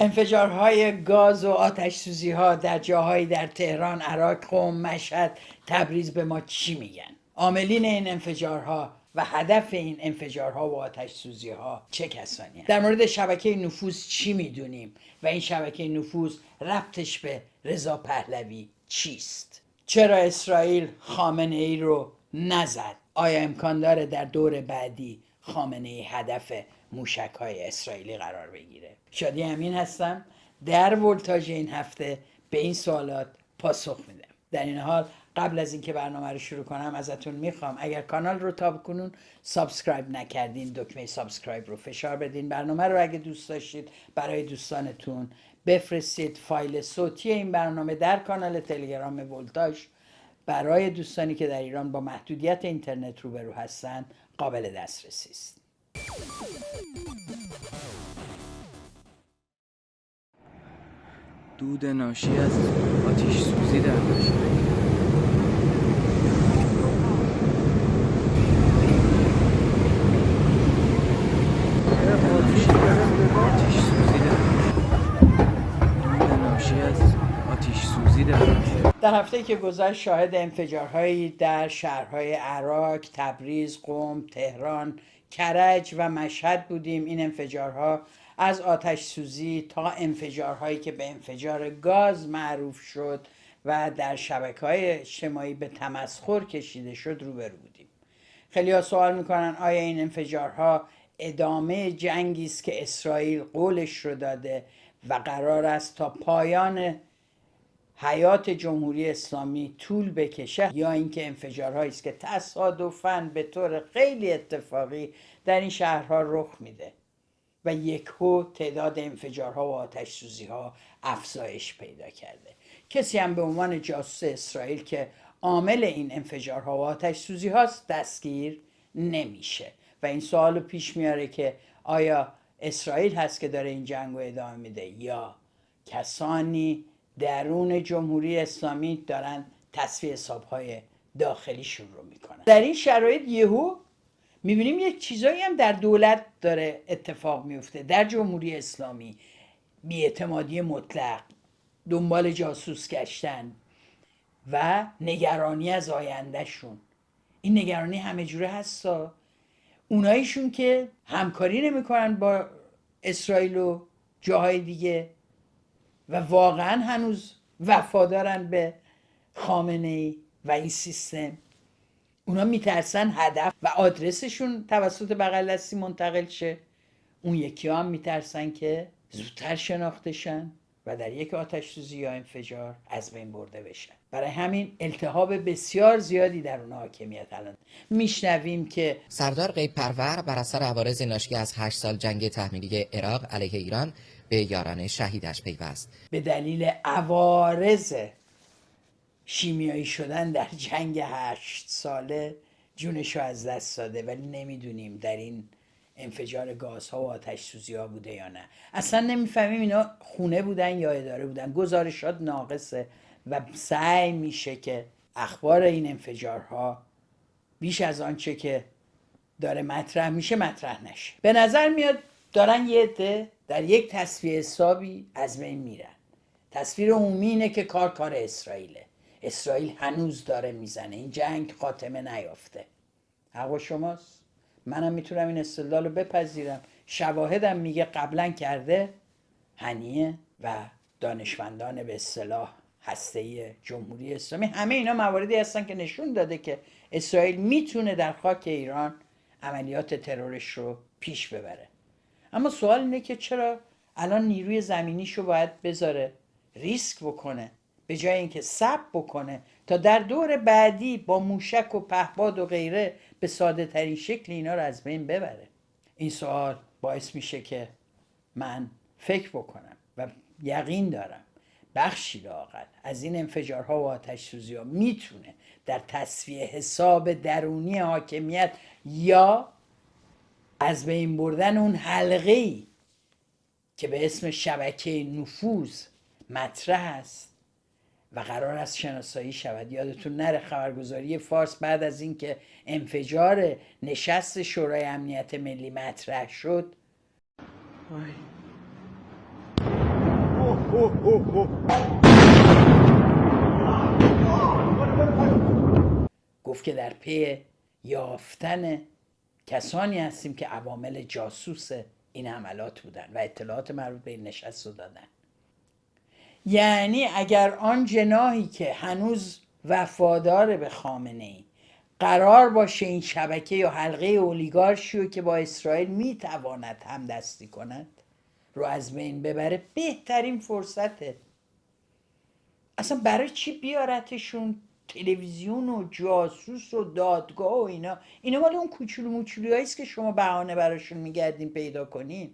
انفجارهای گاز و آتش سوزی ها در جاهایی در تهران، عراق، قم، مشهد، تبریز به ما چی میگن؟ عاملین این انفجارها و هدف این انفجارها و آتش سوزی ها چه کسانی هست؟ در مورد شبکه نفوذ چی میدونیم و این شبکه نفوذ ربطش به رضا پهلوی چیست؟ چرا اسرائیل خامنه ای رو نزد؟ آیا امکان داره در دور بعدی خامنه ای هدف موشک های اسرائیلی قرار بگیره؟ شادی امین هستم. در ولتاژ این هفته به این سوالات پاسخ میدم. در این حال قبل از اینکه برنامه رو شروع کنم ازتون میخوام اگر کانال رو تاب کنون سابسکرایب نکردین دکمه سابسکرایب رو فشار بدین. برنامه رو اگه دوست داشتید برای دوستانتون بفرستید. فایل صوتی این برنامه در کانال تلگرام ولتاژ برای دوستانی که در ایران با محدودیت اینترنت روبرو هستن قابل دسترسی است. دود ناشی از آتش سوزی در مشهد. در هفته که گذشت شاهد انفجارهایی در شهرهای عراق، تبریز، قم، تهران، کرج و مشهد بودیم. این انفجارها از آتش سوزی تا انفجارهایی که به انفجار گاز معروف شد و در شبکه‌های اجتماعی به تمسخر کشیده شد روبرو بودیم. خیلی ها سوال میکنن آیا این انفجارها ادامه جنگی است که اسرائیل قولش رو داده و قرار است تا پایان حیات جمهوری اسلامی طول بکشه، یا اینکه انفجارهایی است که تصادفاً به طور خیلی اتفاقی در این شهرها رخ میده و یکهو تعداد انفجارها و آتش سوزی ها افزایش پیدا کرده. کسی هم به عنوان جاسوس اسرائیل که عامل این انفجارها و آتش سوزی هاست دستگیر نمیشه و این سوالو پیش میاره که آیا اسرائیل هست که داره این جنگ رو ادامه میده یا کسانی درون جمهوری اسلامی دارن تصفیه حسابهای داخلیشون رو میکنن. در این شرایط یهو میبینیم یک چیزایی هم در دولت داره اتفاق میفته. در جمهوری اسلامی بی‌اعتمادی مطلق، دنبال جاسوس گشتن و نگرانی از آیندهشون. این نگرانی همه جوره هستا. اوناییشون که همکاری نمیکنن با اسرائیل و جاهای دیگه و واقعا هنوز وفادارن به خامنه ای و این سیستم، اونا میترسن هدف و آدرسشون توسط بغل دستی منتقل شه. اون یکی هم میترسن که زودتر شناخته شن و در یک آتش سوزی یا انفجار از بین برده بشن. برای همین التهاب بسیار زیادی در اون حاکمیت الان میشنویم که سردار غیب پرور بر اثر عوارض ناشی از 8 سال جنگ تحمیلی عراق علیه ایران به یاران شهیدش پیوست. به دلیل عوارض شیمیایی شدن در جنگ 8 ساله جونشو از دست داده، ولی نمیدونیم در این انفجار گازها و آتش سوزی ها بوده یا نه. اصلا نمیفهمیم اینا خونه بودن یا اداره بودن. گزارشات ناقصه و سعی میشه که اخبار این انفجارها بیش از آنچه که داره مطرح میشه مطرح نشه. به نظر میاد دارن یه عده در یک تصفیه حسابی از بین میرن. تصویر عمومی اینه که کار اسرائیله. اسرائیل هنوز داره میزنه. این جنگ خاتمه نیافته. حق شماست. منم میتونم این استدلال رو بپذیرم. شواهدم میگه قبلا کرده. هنیه و دانشمندان به اصطلاح هسته‌ای جمهوری اسلامی، همه اینا مواردی هستن که نشون داده که اسرائیل میتونه در خاک ایران عملیات ترورش رو پیش ببره. اما سوال اینه که چرا الان نیروی زمینیشو باید بذاره ریسک بکنه به جای اینکه صبر بکنه تا در دور بعدی با موشک و پهپاد و غیره به ساده ترین شکل اینا رو از بین ببره. این سوال باعث میشه که من فکر بکنم و یقین دارم بخشی لااقل از این انفجارها و آتش سوزی ها میتونه در تصفیه حساب درونی حاکمیت یا از بین بردن اون حلقه‌ای که به اسم شبکه نفوذ مطرح است و قرار است شناسایی شود. یادتون نره خبرگزاری فارس بعد از اینکه انفجار نشست شورای امنیت ملی مطرح شد گفت که در پی یافتن کسانی هستیم که عوامل جاسوس این حملات بودن و اطلاعات مربوط به این نشست رو دادن. یعنی اگر آن جناحی که هنوز وفادار به خامنه ای قرار باشه این شبکه یا حلقه اولیگارشی رو که با اسرائیل میتواند همدستی کند رو از بین ببره، بهترین فرصته. اصلا برای چی بیارتشون تلویزیون و جاسوس و دادگاه و اینا مال اون کوچولو موچولو هاییست که شما بهانه براشون میگردین پیدا کنین.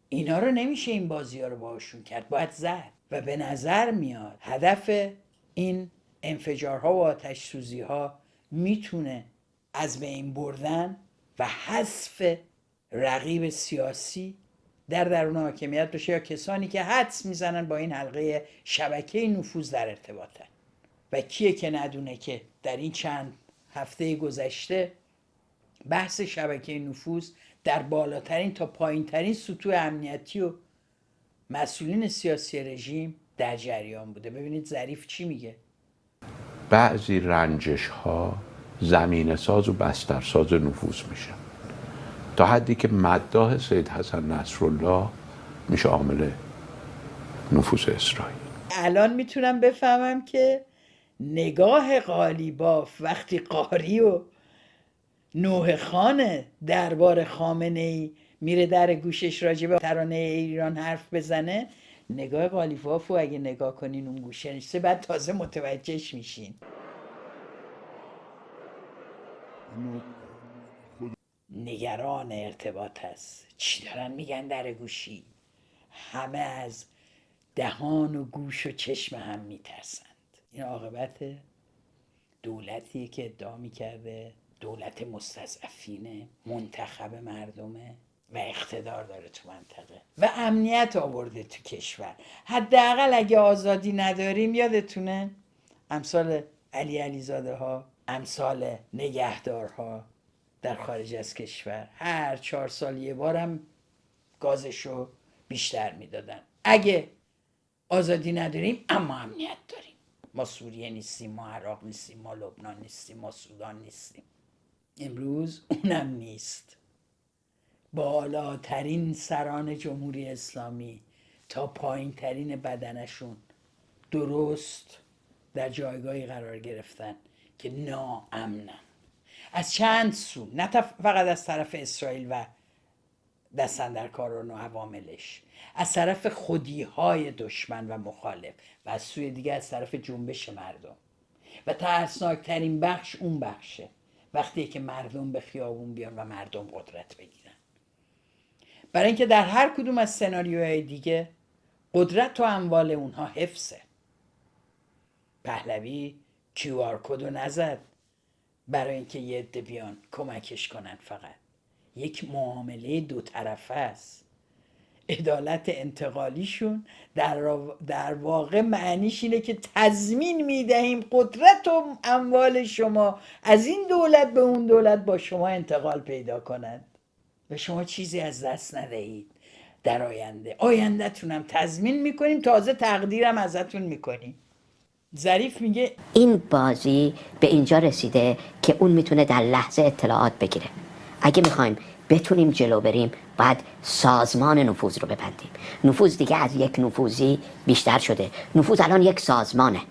اینا رو نمیشه این بازی ها رو باهاشون کرد، باید زد. و به نظر میاد هدف این انفجارها و آتش سوزی ها میتونه از بین بردن و حذف رقیب سیاسی در درون حاکمیت باشه، یا کسانی که حدس میزنن با این حلقه شبکه نفوذ در ارتباطن. و کیه که ندونه که در این چند هفته گذشته بحث شبکه نفوذ در بالاترین تا پایینترین سطوح امنیتی و مسئولین سیاسی رژیم در جریان بوده. ببینید ظریف چی میگه. بعضی رنجش ها زمینه ساز و بسترساز نفوذ میشن تا حدی که مداح سید حسن نصرالله میشه عامل نفوذ اسرائیل. الان میتونم بفهمم که نگاه قالیباف وقتی قاری و نوح خان دربار خامنه ای میره در گوشش راجع به ترانه ایران حرف بزنه، نگاه قالیباف رو اگه نگاه کنین اون گوشه نشسته، بعد تازه متوجهش میشین. نگران ارتباط هست. چی دارن میگن در گوشی؟ همه از دهان و گوش و چشم هم میترسند. این عاقبت دولتیه که ادعا میکرده دولت مستضعفینه، منتخب مردمه و اقتدار داره تو منطقه و امنیت آورده تو کشور. حداقل اگه آزادی نداریم، یادتونه امثال علیزاده ها، امثال نگهدارها در خارج از کشور هر 4 سال یه بارم گازشو بیشتر میدادن. اگه آزادی نداریم اما امنیت داریم. ما سوریه نیستیم، ما عراق نیستیم، ما لبنان نیستیم، ما سودان نیستیم. امروز اونم نیست. بالاترین سران جمهوری اسلامی تا پایین ترین بدنشون درست در جایگاهی قرار گرفتن که ناامنن از چند سو، نه فقط از طرف اسرائیل و دستاندرکاران و عواملش، از طرف خودیهای دشمن و مخالف و از سوی دیگه از طرف جنبش مردم. و ترسناکترین بخش اون بخشه، وقتی که مردم به خیابون بیان و مردم قدرت بگیرن. برای اینکه در هر کدوم از سناریوهای دیگه قدرت و اموال اونها حفظه. پهلوی QR کد رو نزد برای اینکه یه عده بیان کمکش کنن، فقط یک معامله 2 طرفه است. عدالت انتقالیشون در واقع معنیش اینه که تضمین میدهیم قدرت و اموال شما از این دولت به اون دولت با شما انتقال پیدا کنند و شما چیزی از دست ندهید. در آینده‌تون هم تضمین میکنیم، تازه تقدیرم ازتون میکنیم. ظریف میگه این بازی به اینجا رسیده که اون میتونه در لحظه اطلاعات بگیره. اگه میخوایم بتونیم جلو بریم باید سازمان نفوذ رو ببندیم. نفوذ دیگه از یک نفوذی بیشتر شده. نفوذ الان یک سازمانه،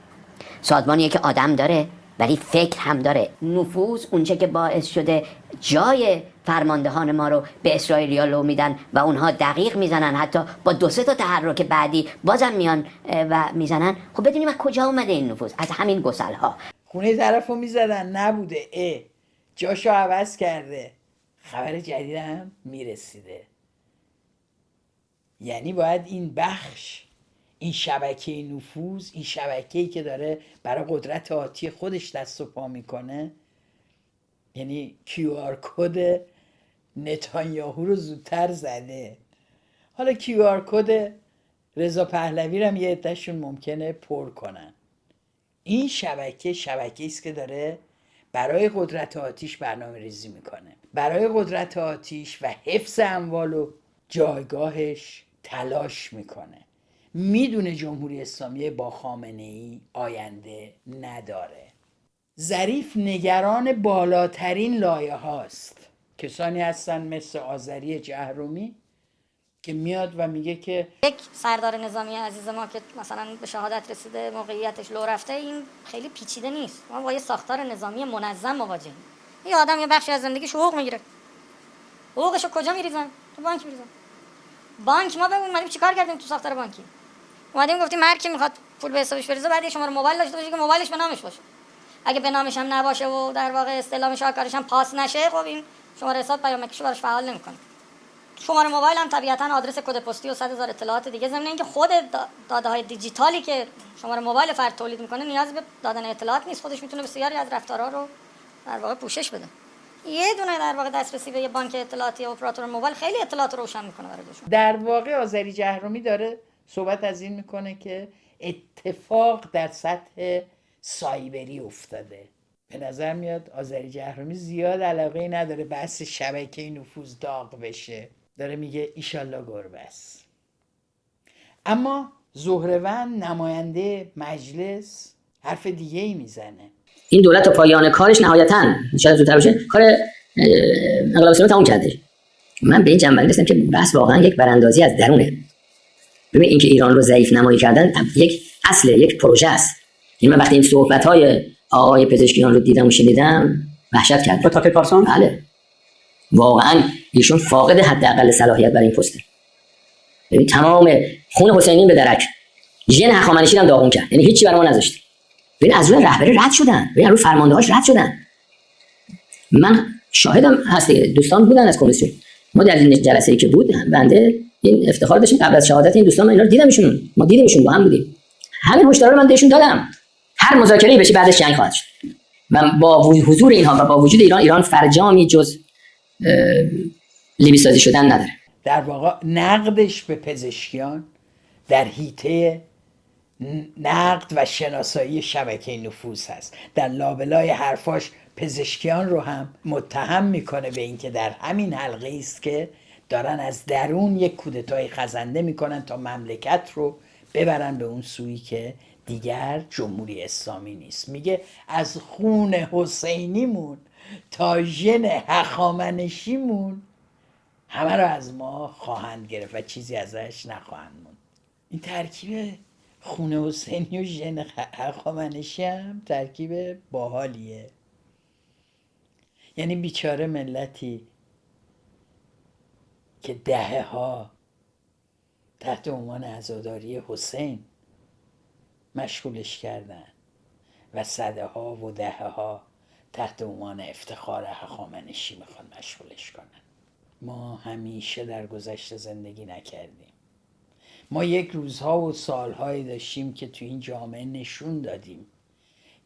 سازمانیه که آدم داره ولی فکر هم داره. نفوذ اونچه که باعث شده جای فرماندهان ما رو به اسرائیلیا لو میدن و اونها دقیق میزنن، حتی با 2-3 تا تحرک بعدی بازم میان و میزنن. خب بدونیم از کجا اومده این نفوذ؟ از همین گسل‌ها. خونه طرف رو میزدن، نبوده، جاشو عوض کرده، خبر جدید هم میرسیده. یعنی باید این بخش، این شبکه نفوذ، این شبکه‌ای که داره برای قدرت آتی خودش دست و پا میکنه، یعنی QR کد نتانیاهو رو زودتر زده. حالا QR کد رضا پهلوی رو هم یه عده‌شون ممکنه پر کنن. این شبکه است که داره برای قدرت آتیش برنامه ریزی میکنه، برای قدرت آتیش و حفظ اموال و جایگاهش تلاش میکنه. میدونه جمهوری اسلامی با خامنه‌ای آینده نداره. ظریف نگران بالاترین لایه هاست. کسانی هستن مثل آذری جهرومی که میاد و میگه که یک سردار نظامی عزیز ما که مثلا به شهادت رسیده، موقعیتش لو رفته، این خیلی پیچیده نیست. ما با یه ساختار نظامی منظم مواجهیم. یه آدم یه بخشی از زندگیش حقوق میگیره، حقوقشو کجا میریزن؟ تو بانک میریزن. بانک ما اومدیم چیکار کردیم تو ساختار بانکی؟ اومدیم گفتیم هر کی میخواد پول به حسابش بریزه بعد یه شماره موبایل داشته باشه که موبایلش به نامش باشه. اگه به نامش هم نباشه و در واقع استعلام شاهکارش هم پاس نشه، خب این شماره حساب پیامکیشو براش فعال نمیکنه. شماره موبایل هم طبیعتاً آدرس کد پستی و 100,000 اطلاعات دیگه، ضمن اینکه خود داده‌های دیجیتالی که شماره موبایل فرد تولید میکنه نیاز به دادن اطلاعات نیست، خودش میتونه بسیاری از رفتارها رو در واقع پوشش بده. یه دونه در واقع دسترسی به یه بانک اطلاعاتی اپراتور موبایل خیلی اطلاعات رو روشن میکنه برای دشمن. در واقع آذری جهرومی داره صحبت از این میکنه که اتفاق در سطح سایبری افتاده. به نظر میاد آذری جهرومی زیاد علاقه نداره بحث شبکه نفوذ داغ بشه، داره میگه ایشالله گربه است. اما زهروند نماینده مجلس حرف دیگه ای میزنه. این دولت تا پایان کارش نهایتاً شاید زودتر بشه کار انقلاب اسلامی تموم کرده. من به این جنبندی رسیدم که بحث واقعا یک براندازی از درونه. ببین اینکه ایران رو ضعیف نمایی کردن یک اصل یک پروژه است. من وقتی این صحبت‌های آقای پزشکیان رو دیدم و شنیدم وحشت کردم. با تاکر پارسان؟ بله. واقعا ایشون فاقد حداقل صلاحیت برای این پسته. ببین تمام خون حسینی به درک. ژن هخامنشی هم داغون کرد. یعنی هیچی برای ما نذاشت. ببین از روی رهبری رد شدن. ببین از روی فرماندهاش رد شدن. من شاهدم هست دوستان بودن از کمیسیون. ما در این جلسه‌ای که بود بنده این افتخار داشتیم قبل از شهادت این دوستان، من اینا رو دیدمشون. ما دیدیمشون، با هم بودیم. همین هشدارا رو من بهشون دادم. هر مذاکره‌ای بشه بعدش جنگ خواهد شد. و با حضور اینها و با وجود ایران فرجامی جز لیبی سازی شدن نداره. در واقع نقدش به پزشکیان در حیطه نقد و شناسایی شبکه نفوذ هست. در لابلای حرفاش پزشکیان رو هم متهم میکنه به اینکه در همین حلقه است که دارن از درون یک کودتای خزنده میکنن تا مملکت رو ببرن به اون سویی که دیگر جمهوری اسلامی نیست. میگه از خون حسینیمون تا ژن هخامنشیمون همه رو از ما خواهند گرفت و چیزی ازش نخواهند موند. این ترکیب خون حسینی و ژن هخامنشی هم ترکیب باحالیه. یعنی بیچاره ملتی که دهه‌ها تحت عنوان عزاداری حسین مشغولش کردن و صدها و دهه‌ها تحت عنوان افتخار هخامنشی میخوان مشغولش کنن. ما همیشه در گذشته زندگی نکردیم. ما یک روزها و سالهایی داشتیم که تو این جامعه نشون دادیم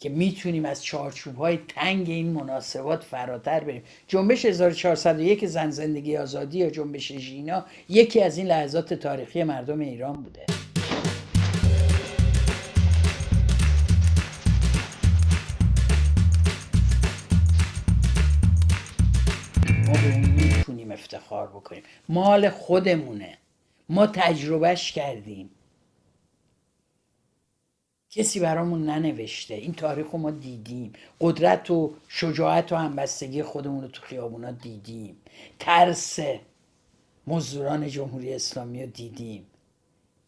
که میتونیم از چارچوب‌های تنگ این مناسبات فراتر بریم. جنبش 1401 زن زندگی آزادی یا جنبش ژینا یکی از این لحظات تاریخی مردم ایران بوده. ما به اون میتونیم افتخار بکنیم. مال خودمونه. ما تجربهش کردیم. کسی برامون ننوشته. این تاریخ رو ما دیدیم. قدرت و شجاعت و همبستگی خودمون رو تو خیابونا دیدیم. ترس مزدوران جمهوری اسلامی رو دیدیم.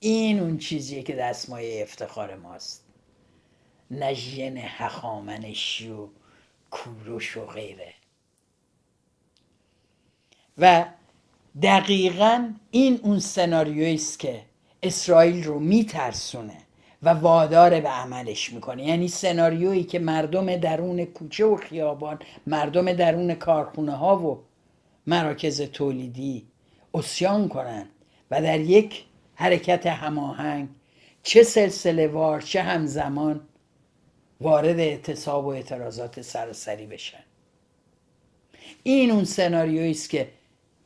این اون چیزیه که دستمایه افتخار ماست، نه ژن هخامنشی و کوروش و غیره. و دقیقاً این اون سناریویی است که اسرائیل رو میترسونه و وادار به عملش میکنه. یعنی سناریویی که مردم درون کوچه و خیابان، مردم درون کارخونه ها و مراکز تولیدی عصیان کنن و در یک حرکت هماهنگ چه سلسله وار چه همزمان وارد اعتصاب و اعتراضات سراسری بشن. این اون سناریویی است که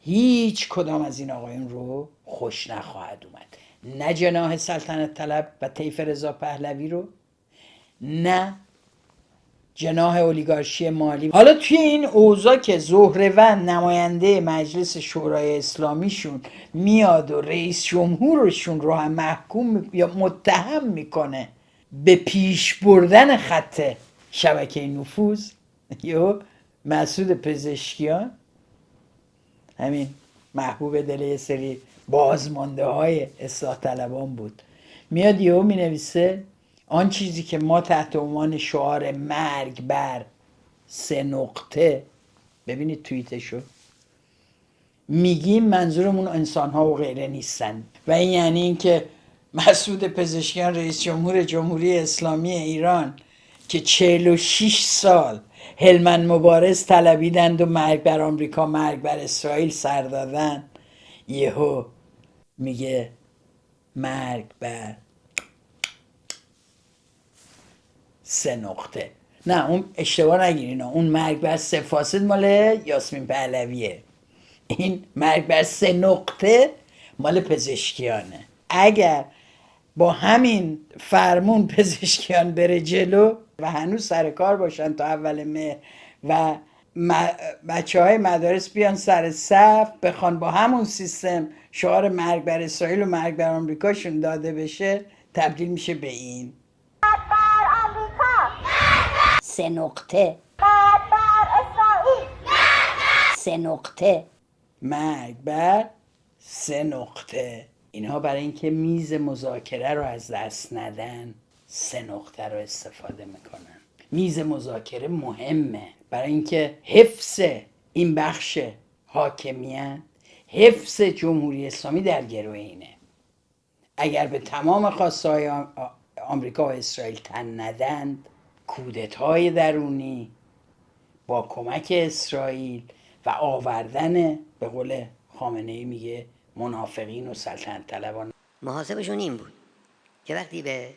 هیچ کدام از این آقایون رو خوش نخواهد اومد. نه جناح سلطنت طلب و طیف رضا پهلوی رو، نه جناح اولیگارشی مالی. حالا توی این اوضاع که زهره‌وند نماینده مجلس شورای اسلامیشون میاد و رئیس جمهورشون رو هم محکوم یا متهم میکنه به پیش بردن خط شبکه نفوذ، یا مسعود پزشکیان، همین محبوب دل یه سری بازمانده های اصلاح طلبان بود، میاد یهو می نویسه آن چیزی که ما تحت عنوان شعار مرگ بر 3 نقطه، ببینید توییتشو، میگیم منظورمون انسان ها و غیره نیستن. و این یعنی این که مسعود پزشکیان رئیس جمهور جمهوری اسلامی ایران که 46 سال هلمند مبارز طلبیدند و مرگ بر آمریکا مرگ بر اسرائیل سر دادن، یهو میگه مرگ بر 3 نقطه. نه اون اشتباه نگیرین، اون مرگ بر 3 فاصل مال یاسمین پهلویه، این مرگ بر 3 نقطه مال پزشکیانه. اگر با همین فرمون پزشکیان بره جلو و هنوز سر کار باشن تا اول مهر و بچه های مدارس بیان سر صف بخوان با همون سیستم شعار مرگ بر اسرائیل و مرگ بر آمریکاشون داده بشه، تبدیل میشه به این 3 نقطه 3 نقطه مرگ بر 3 نقطه. اینها برای اینکه میز مذاکره رو از دست ندن 3 نقطه رو استفاده میکنن. میز مذاکره مهمه برای اینکه حفظ این بخش حاکمیت، حفظ جمهوری اسلامی در گروه اینه. اگر به تمام خواستهای آمریکا و اسرائیل تن ندند، کودتای درونی با کمک اسرائیل و آوردن، به قول خامنه‌ای میگه، منافقین و سلطنت طلبان. محاسبشون این بود که وقتی به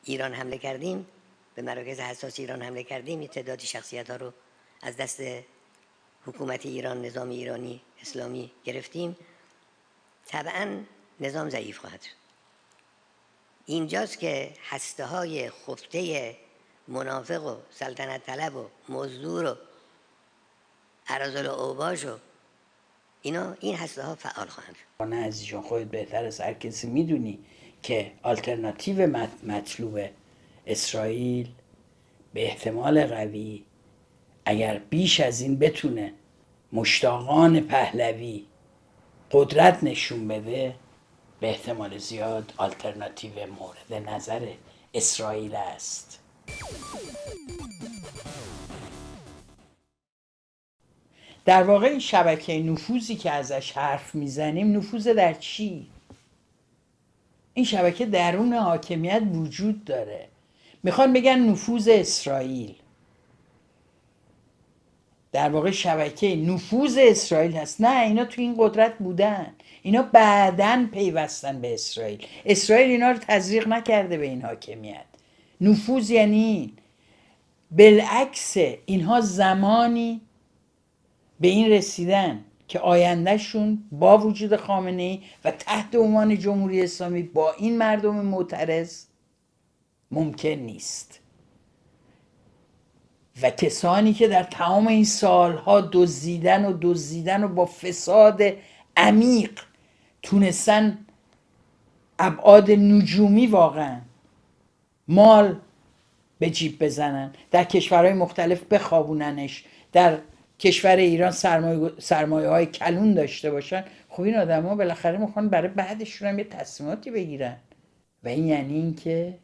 ایران حمله کردیم، به مراکز حساس ایران حمله کردیم، یه تعدادی شخصیت ها رو از دست حکومت ایران، نظام ایرانی اسلامی گرفتیم، طبعا نظام ضعیف خواهد شد. اینجاست که هسته های خفته منافق و سلطنت طلب و مزدور و اراذل و اوباش و اینا، این هسته ها فعال خواهند شد. نه عزیزان، خودت بهتر از هر کسی میدونی که آلترناتیو مطلوب اسرائیل به احتمال قوی، اگر بیش از این بتونه مشتاقان پهلوی قدرت نشون بده، به احتمال زیاد آلترناتیو مورد نظر اسرائیل است. در واقع این شبکه نفوذی که ازش حرف میزنیم، نفوذ در چی؟ این شبکه درون حاکمیت وجود داره. میخوان بگن نفوذ اسرائیل، در واقع شبکه نفوذ اسرائیل هست. نه، اینا تو این قدرت بودن، اینا بعداً پیوستن به اسرائیل. اسرائیل اینا رو تزریق نکرده به این حاکمیت. نفوذ یعنی این. بالعکس، اینها زمانی به این رسیدن که آیندهشون با وجود خامنه‌ای و تحت عنوان جمهوری اسلامی با این مردم معترض ممکن نیست. و کسانی که در تمام این سالها دزدیدن و با فساد عمیق تونستن ابعاد نجومی واقعا مال به جیب بزنن، در کشورهای مختلف بخوابوننش، در کشور ایران سرمایه های کلون داشته باشن، خب این آدم ها بالاخره میخوان برای بعدشون هم یه تصمیماتی بگیرن. و این یعنی این که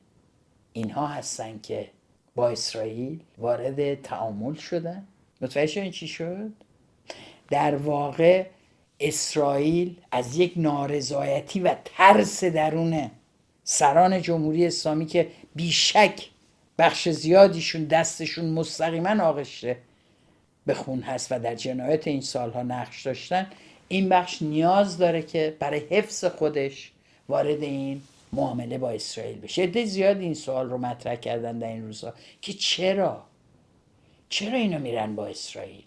اینها هستن که با اسرائیل وارد تعامل شدن. متوجه شدین چی شد؟ در واقع اسرائیل از یک نارضایتی و ترس درون سران جمهوری اسلامی که بیشک بخش زیادیشون دستشون مستقیما آغشته به خون هست و در جنایت این سالها نقش داشتن، این بخش نیاز داره که برای حفظ خودش وارد این معامله با اسرائیل بشه. عده زیاد این سوال رو مطرح کردن در این روزها که چرا اینا میرن با اسرائیل.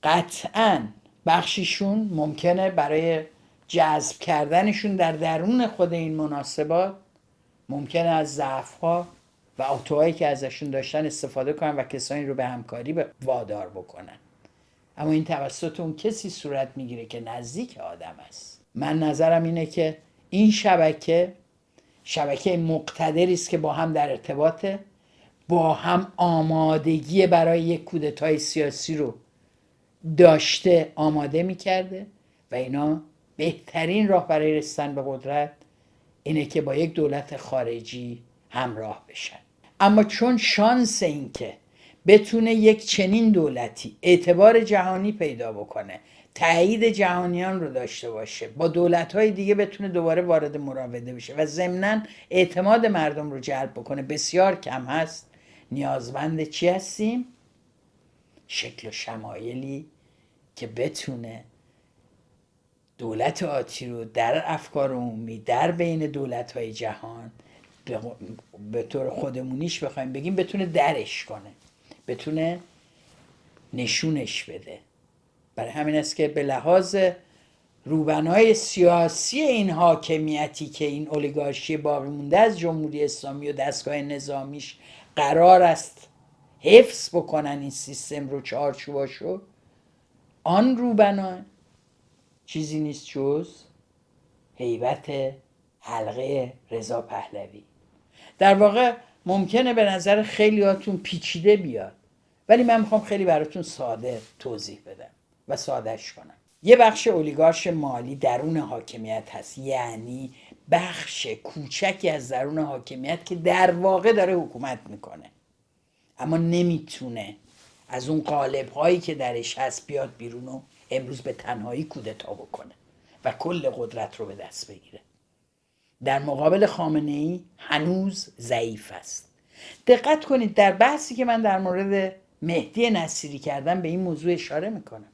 قطعاً بخشیشون ممکنه برای جذب کردنشون در درون خود این مناسبات ممکنه از ضعف‌ها و اتوهایی که ازشون داشتن استفاده کنن و کسانی رو به همکاری وادار بکنن. اما این توسط اون کسی صورت میگیره که نزدیک آدم است. من نظرم اینه که این شبکه مقتدری است که با هم در ارتباطه، با هم آمادگی برای یک کودتای سیاسی رو داشته، آماده میکرده و اینا بهترین راه برای رسیدن به قدرت اینه که با یک دولت خارجی همراه بشن. اما چون شانس این که بتونه یک چنین دولتی اعتبار جهانی پیدا بکنه، تایید جهانیان رو داشته باشه، با دولت‌های دیگه بتونه دوباره وارد مراوده بشه و ضمناً اعتماد مردم رو جلب بکنه، بسیار کم هست. نیازمند چی هستیم؟ شکل و شمایلی که بتونه دولت آتی رو در افکار عمومی در بین دولت‌های جهان به طور خودمونیش بخوایم بگیم بتونه درش کنه، بتونه نشونش بده. برای همین است که به لحاظ روبنای سیاسی این حاکمیتی که این اولیگارشی باقی مونده از جمهوری اسلامی و دستگاه نظامیش قرار است حفظ بکنن این سیستم رو، چارچوباشو، آن روبنا چیزی نیست جز هیبت حلقه رضا پهلوی. در واقع ممکنه به نظر خیلیاتون پیچیده بیاد، ولی من میخوام خیلی براتون ساده توضیح بدم و سادهش کنم. یه بخش اولیگارش مالی درون حاکمیت هست، یعنی بخش کوچکی از درون حاکمیت که در واقع داره حکومت میکنه اما نمیتونه از اون قالب هایی که درش هست بیاد بیرون و امروز به تنهایی کودتا بکنه و کل قدرت رو به دست بگیره. در مقابل خامنه‌ای هنوز ضعیف است. دقت کنید در بحثی که من در مورد مهدی نصیری کردم به این موضوع اشاره میکنم.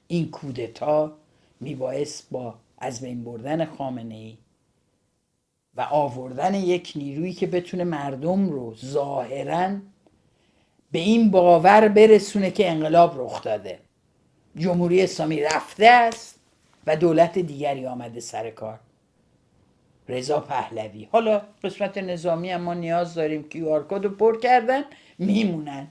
این کودتا میبایست با از بین بردن خامنه‌ای و آوردن یک نیرویی که بتونه مردم رو ظاهراً به این باور برسونه که انقلاب رخ داده، جمهوری اسلامی رفته است و دولت دیگری آمده سر کار، رضا پهلوی. حالا قسمت نظامی هم ما نیاز داریم که QR کد رو پر کردن میمونن.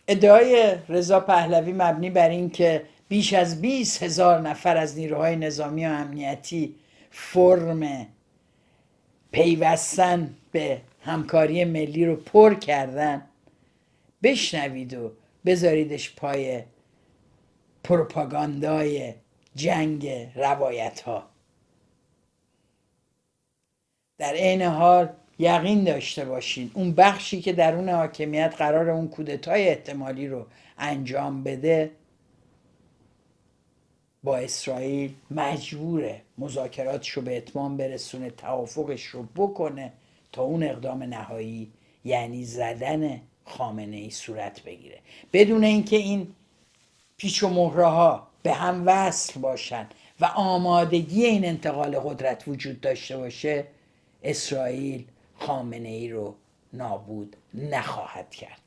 ادعای رضا پهلوی مبنی بر این که بیش از 20,000 نفر از نیروهای نظامی و امنیتی فرم پیوستن به همکاری ملی رو پر کردن، بشنوید و بذاریدش پای پروپاگاندای جنگ روایت ها. در عین حال یقین داشته باشین اون بخشی که درون حاکمیت قرار اون کودتای احتمالی رو انجام بده با اسرائیل مجبوره مذاکراتش رو به اتمام برسونه، توافقش رو بکنه تا اون اقدام نهایی یعنی زدن خامنه‌ای صورت بگیره. بدون اینکه این پیچ و مهره ها به هم وصل باشن و آمادگی این انتقال قدرت وجود داشته باشه، اسرائیل خامنه‌ای رو نابود نخواهد کرد.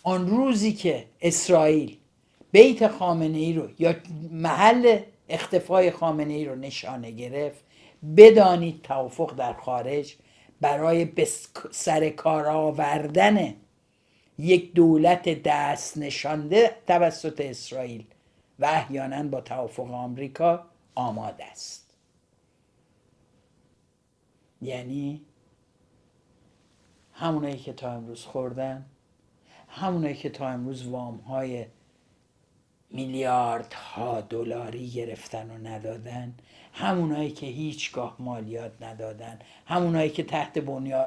آن روزی که اسرائیل بیت خامنه‌ای رو یا محل اختفای خامنه‌ای رو نشانه گرفت، بدانید توافق در خارج برای به سر کار آوردن یک دولت دست نشانده توسط اسرائیل و احیانا با توافق آمریکا آماده است. یعنی همونایی که تا امروز خوردن، همونایی که تا امروز وام‌های میلیاردها دلاری گرفتن و ندادن، همونایی که هیچگاه مالیات ندادن، همونایی که تحت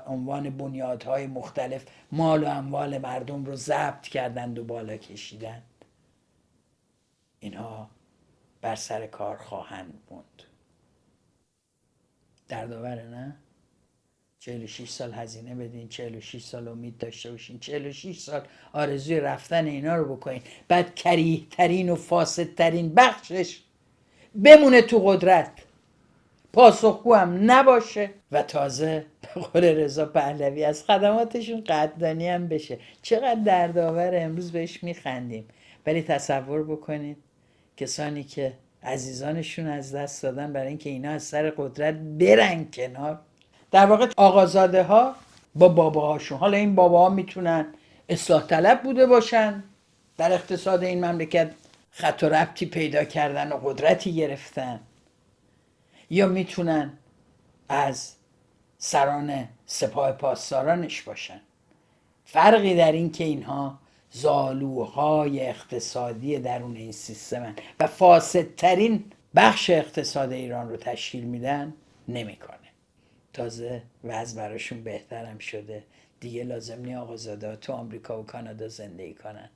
عنوان بنیادهای مختلف مال و اموال مردم رو ضبط کردند و بالا کشیدند، اینها بر سر کار خواهند موند. دردآوره نه؟ 46 سال هزینه بدین، 46 سال امید داشته باشین، 46 سال آرزوی رفتن اینا رو بکنین، بعد کریه ترین و فاسد ترین بخشش بمونه تو قدرت، پاسخگو هم نباشه و تازه به قول رضا پهلوی از خدماتشون قدردانی هم بشه. چقدر دردآور، امروز بهش میخندیم، ولی تصور بکنید کسانی که عزیزانشون از دست دادن برای اینکه اینا از سر قدرت برن کنار. در واقع آقازاده ها با باباهاشون. حالا این باباها میتونن اصلاح طلب بوده باشن، در اقتصاد این مملکت خط و ربطی پیدا کردن و قدرتی گرفتن، یا میتونن از سران سپاه پاسدارانش باشن. فرقی در این که اینها زالوهای اقتصادی درون این سیستمن و فاسدترین بخش اقتصاد ایران رو تشکیل میدن نمیکنه. تازه وضع براشون بهترم شده، دیگه لازم نی آقازاده تو آمریکا و کانادا زندگی کنن،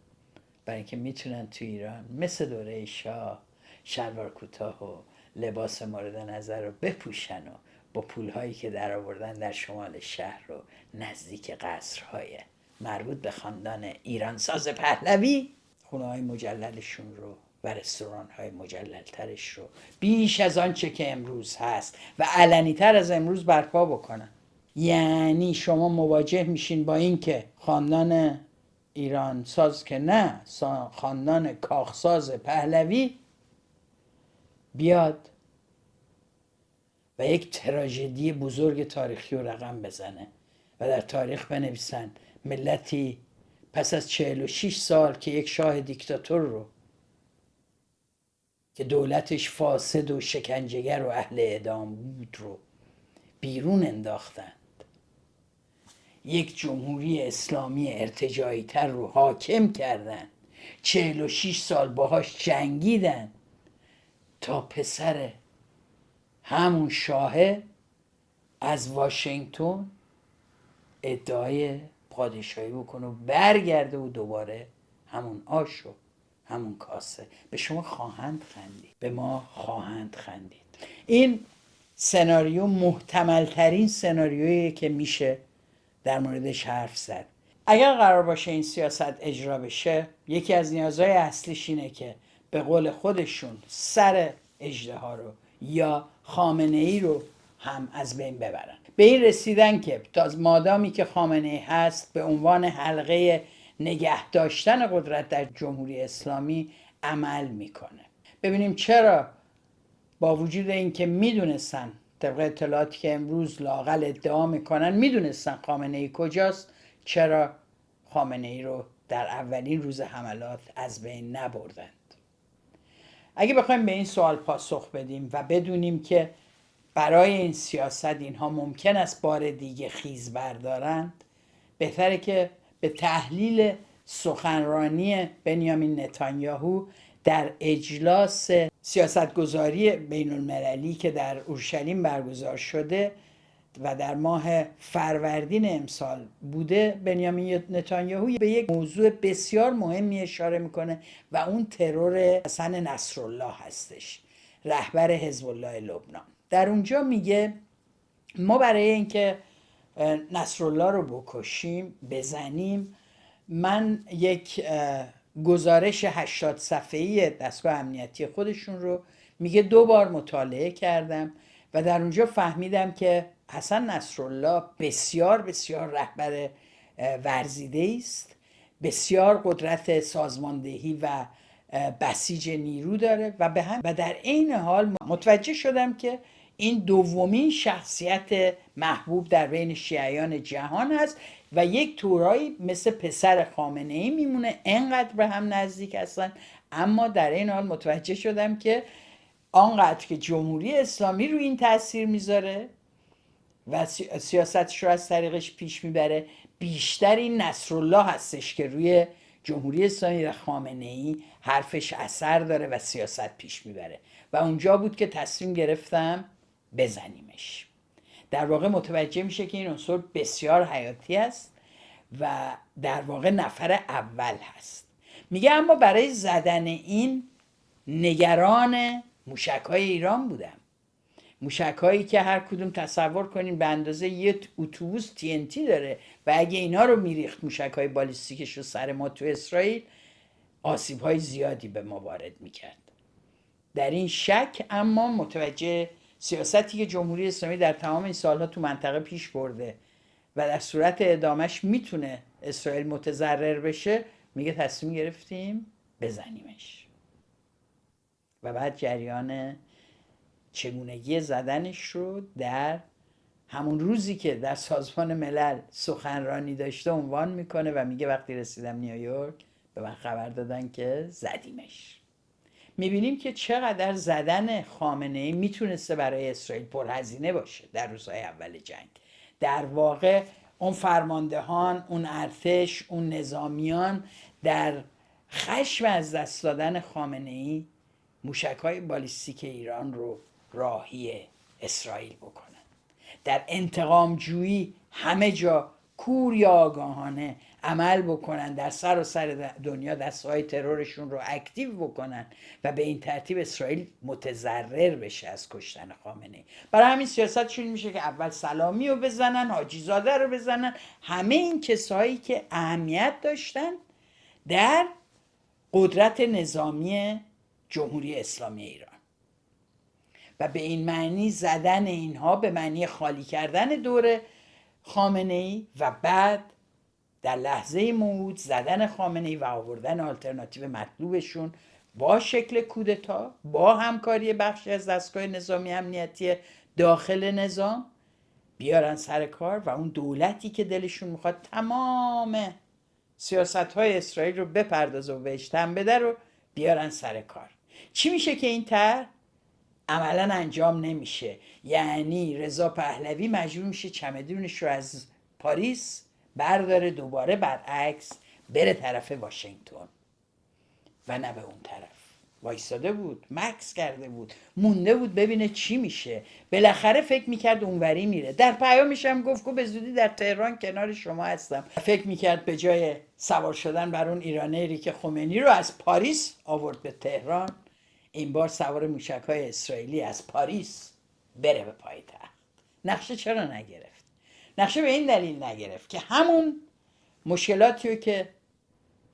برای اینکه میتونن تو ایران مثل دوره شاه شلوار کوتاه و لباس مورد نظر رو بپوشن و با پولهایی که در آوردن در شمال شهر رو نزدیک قصرهای مربوط به خاندان ایرانساز پهلوی خونه های مجللشون رو و رستوران های مجلل ترش رو بیش از آنچه که امروز هست و علنی تر از امروز برپا بکنن. یعنی شما مواجه میشین با این که خاندان ایران ساز که نه، خاندان کاخساز پهلوی بیاد و یک تراژدی بزرگ تاریخی رو رقم بزنه و در تاریخ بنویسن ملتی پس از 46 سال که یک شاه دیکتاتور رو که دولتش فاسد و شکنجهگر و اهل اعدام بود رو بیرون انداختند، یک جمهوری اسلامی ارتجاعی تر رو حاکم کردن، 46 سال باهاش جنگیدن تا پسر همون شاهه از واشنگتن ادعای پادشاهی بکنه و برگرده و دوباره همون آش و همون کاسه. به شما خواهند خندید، به ما خواهند خندید. این سناریو محتمل ترین سناریویی که میشه در موردش حرف زد. اگر قرار باشه این سیاست اجرا بشه، یکی از نیازهای اصلیش اینه که به قول خودشون سر اژدها رو یا خامنه ای رو هم از بین ببرن. به این رسیدن که تا مادامی که خامنه ای هست به عنوان حلقه نگه داشتن قدرت در جمهوری اسلامی عمل میکنه. ببینیم چرا با وجود اینکه میدونستن، طبق اطلاعاتی که امروز لااقل ادعا میکنن میدونستن خامنه ای کجاست، چرا خامنه ای رو در اولین روز حملات از بین نبردند. اگه بخوایم به این سوال پاسخ بدیم و بدونیم که برای این سیاست اینها ممکن است بار دیگه خیز بردارند، بهتره که به تحلیل سخنرانی بنیامین نتانیاهو در اجلاس سیاستگذاری بین المللی که در اورشلیم برگزار شده و در ماه فروردین امسال بوده، بنیامین نتانیاهو به یک موضوع بسیار مهمی اشاره میکنه و اون ترور حسن نصرالله هستش، رهبر حزب الله لبنان. در اونجا میگه ما برای اینکه نصرالله رو بکشیم، بزنیم، من یک گزارش 80 صفحه‌ای دستگاه امنیتی خودشون رو میگه 2 بار مطالعه کردم و در اونجا فهمیدم که حسن نصرالله بسیار بسیار رهبر ورزیده است، بسیار قدرت سازماندهی و بسیج نیرو داره و در عین حال متوجه شدم که این دومین شخصیت محبوب در بین شیعیان جهان است و یک طورایی مثل پسر خامنه ای میمونه، انقدر به هم نزدیک هستن. اما در این حال متوجه شدم که آنقدر که جمهوری اسلامی روی این تاثیر میذاره و سیاستش رو از طریقش پیش میبره، بیشتر این نصرالله هستش که روی جمهوری اسلامی و خامنه ای حرفش اثر داره و سیاست پیش میبره و اونجا بود که تصمیم گرفتم بزنیمش. در واقع متوجه میشه که این عنصر بسیار حیاتی است و در واقع نفر اول هست. میگه اما برای زدن این نگران موشک‌های ایران بودم، موشک‌هایی که هر کدوم تصور کنین به اندازه یه اتوبوس TNT داره و اگه اینا رو میریخت موشک‌های بالیستیکش رو سر ما تو اسرائیل، آسیب‌های زیادی به ما وارد میکرد. در این شک اما متوجه سیاستی که جمهوری اسلامی در تمام این سالها تو منطقه پیش برده و در صورت ادامش میتونه اسرائیل متضرر بشه، میگه تصمیم گرفتیم بزنیمش. و بعد جریان چگونگی زدنش رو در همون روزی که در سازمان ملل سخنرانی داشته عنوان میکنه و میگه وقتی رسیدم نیویورک به من خبر دادن که زدیمش. میبینیم که چقدر زدن خامنه ای میتونسته برای اسرائیل پرهزینه باشه در روزهای اول جنگ. در واقع اون فرماندهان، اون ارتش، اون نظامیان در خشم از دست دادن خامنه ای موشک‌های بالیستیک ایران رو راهی اسرائیل بکنن. در انتقام جویی همه جا کور یا آگاهانه عمل بکنن، در سراسر دنیا دسته‌های ترورشون رو اکتیو بکنن و به این ترتیب اسرائیل متضرر بشه از کشتن خامنه‌ای. برای همین سیاستشون میشه که اول سلامی رو بزنن، حاجی زاده رو بزنن، همه این کسایی که اهمیت داشتن در قدرت نظامی جمهوری اسلامی ایران. و به این معنی زدن اینها به معنی خالی کردن دور خامنه‌ای و بعد در لحظه موعود زدن خامنه‌ای و آوردن آلترناتیو مطلوبشون با شکل کودتا، با همکاری بخشی از دستگاه نظامی امنیتی داخل نظام بیارن سر کار و اون دولتی که دلشون میخواد تمام سیاست‌های اسرائیل رو بپردازه و بهش تن بده رو بیارن سر کار. چی میشه که این طرح عملا انجام نمیشه؟ یعنی رضا پهلوی مجبور میشه چمدونش رو از پاریس برداره دوباره برعکس بره طرف واشنگتن و نه به اون طرف. وایستاده بود، مکس کرده بود، مونده بود ببینه چی میشه. بالاخره فکر میکرد اونوری میره. در پیامش هم گفت که به زودی در تهران کنار شما هستم. فکر میکرد به جای سوار شدن بر اون ایرانیری که خمینی رو از پاریس آورد به تهران، این بار سوار موشک‌های اسرائیلی از پاریس بره به پایتخت. نقشه چرا نگرفت؟ نقشه به این دلیل نگرفت که همون مشکلاتی رو که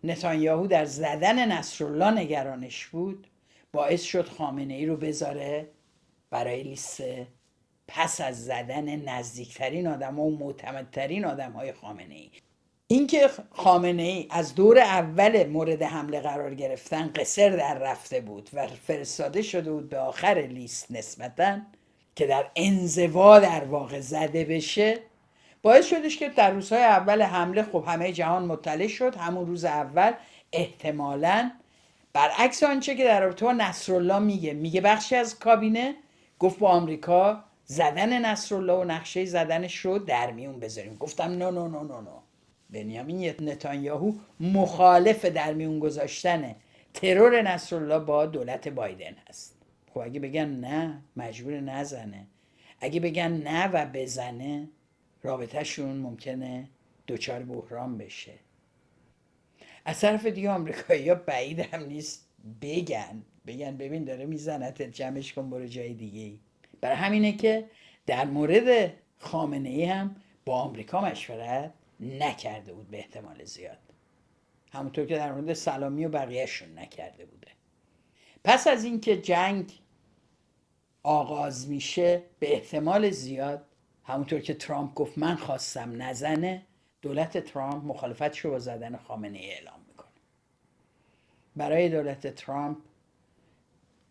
نتانیاهو در زدن نصرالله نگرانش بود باعث شد خامنه‌ای رو بذاره برای لیست پس از زدن نزدیکترین آدم‌ها و معتمدترین آدم‌های خامنه‌ای. اینکه خامنه‌ای از دور اول مورد حمله قرار گرفتن قصر در رفته بود و فرستاده شده بود به آخر لیست نسبتاً که در انزوا در واقع زده بشه، باعث شدش که در روزهای اول حمله خب همه جهان مطلع شد. همون روز اول احتمالاً برعکس آنچه که در رابطه با نصرالله میگه بخشی از کابینه گفت با آمریکا زدن نصرالله و نقشه زدنش رو در میون بذاریم. گفتم نه نه نه نه نه. بنیامین نتانیاهو مخالف در میون گذاشتن ترور نصرالله با دولت بایدن هست. خب اگه بگن نه مجبور نزنه، اگه بگن نه و بزنه رابطهشون ممکنه دچار بحران بشه. از طرف دیگه آمریکایی‌ها بعید هم نیست بگن ببین داره میزنت، جمعش کن برو جای دیگه ای. برای همینه که در مورد خامنه‌ای هم با آمریکا مشورت نکرده بود به احتمال زیاد، همونطور که در مورد سلامی و بقیهشون نکرده بوده. پس از اینکه جنگ آغاز میشه به احتمال زیاد همونطور که ترامپ گفت من خواستم نزنه، دولت ترامپ مخالفتش رو با زدن خامنه‌ای اعلام میکنه. برای دولت ترامپ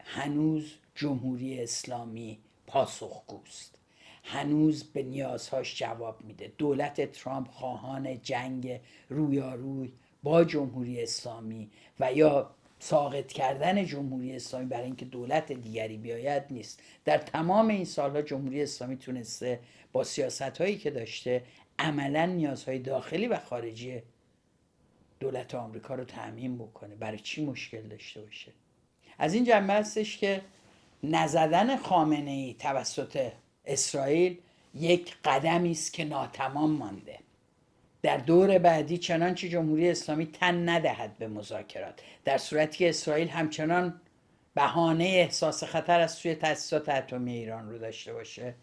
هنوز جمهوری اسلامی پاسخگوست، هنوز به نیازهاش جواب میده. دولت ترامپ خواهان جنگ رویاروی با جمهوری اسلامی و یا ساقط کردن جمهوری اسلامی برای اینکه دولت دیگری بیاید نیست. در تمام این سالها جمهوری اسلامی تونسته با سیاست‌هایی که داشته عملاً نیازهای داخلی و خارجی دولت آمریکا رو تأمین بکنه. برای چی مشکل داشته باشه؟ از این جنبه هستش که نزدن خامنه‌ای توسط اسرائیل یک قدمی است که ناتمام مانده. در دور بعدی چنانچه جمهوری اسلامی تن ندهد به مذاکرات، در صورتی که اسرائیل همچنان بهانه احساس خطر از سوی تأسیسات اتمی ایران رو داشته باشه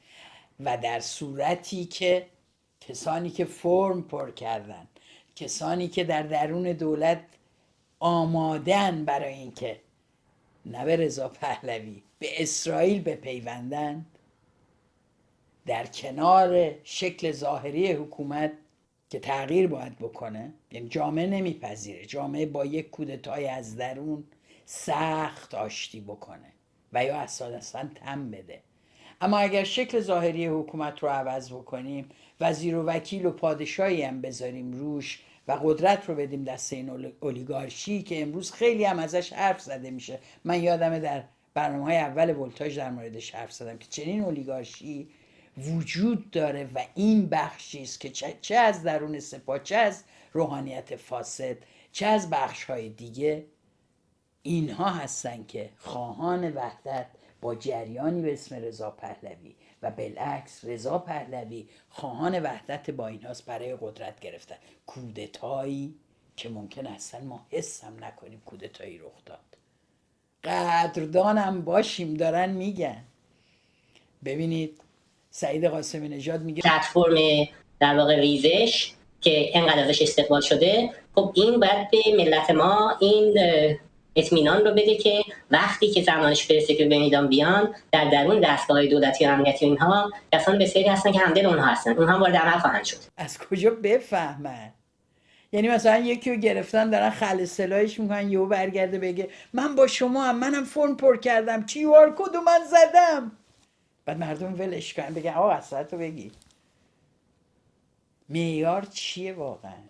و در صورتی که کسانی که فرم پر کردن، کسانی که در درون دولت آمادن برای اینکه نه به رضا پهلوی به اسرائیل بپیوندند، در کنار شکل ظاهری حکومت که تغییر باید بکنه، یعنی جامعه نمیپذیره جامعه با یک کودتای از درون سخت آشتی بکنه و یا اصلا تن بده. اما اگر شکل ظاهری حکومت رو عوض بکنیم، وزیر و وکیل و پادشاهی هم بذاریم روش و قدرت رو بدیم دست این اولیگارشی که امروز خیلی هم ازش حرف زده میشه. من یادمه در برنامه‌های اول ولتاژ در موردش حرف زدم که چنین اولیگارشی وجود داره و این بخشی است که چه از درون سپاه، چه از روحانیت فاسد، چه از بخش‌های دیگه، اینها هستن که خواهان وحدت با جریانی به اسم رضا پهلوی و بالعکس رضا پهلوی خواهان وحدت با اینهاست برای قدرت گرفتن. کودتایی که ممکن اصلا ما حس هم نکنیم کودتایی رخ داد. قدردانم باشیم دارن میگن. ببینید سعید قاسمی نژاد میگه پلتفرم در واقع ریزش که انقدر ازش استقبال شده، خب این باید به ملت ما این اطمینان رو بده که وقتی که زمانش برسه که به میدان بیان، در درون دستگاه‌های دولتی و امنیتی و اینها کسان بسیاری هستن که همدل اونها هستن، اونها وارد عمل خواهند شد. از کجا بفهمن؟ یعنی مثلا یکی رو گرفتن دارن خل سلاحش میکنن، یهو برگرده بگه من با شما هم، منم فرم پر کردم، QR کد من زدم، بعد مردم ولش کنن بگن آقا اصلا تو بگی. معیار چیه واقعا؟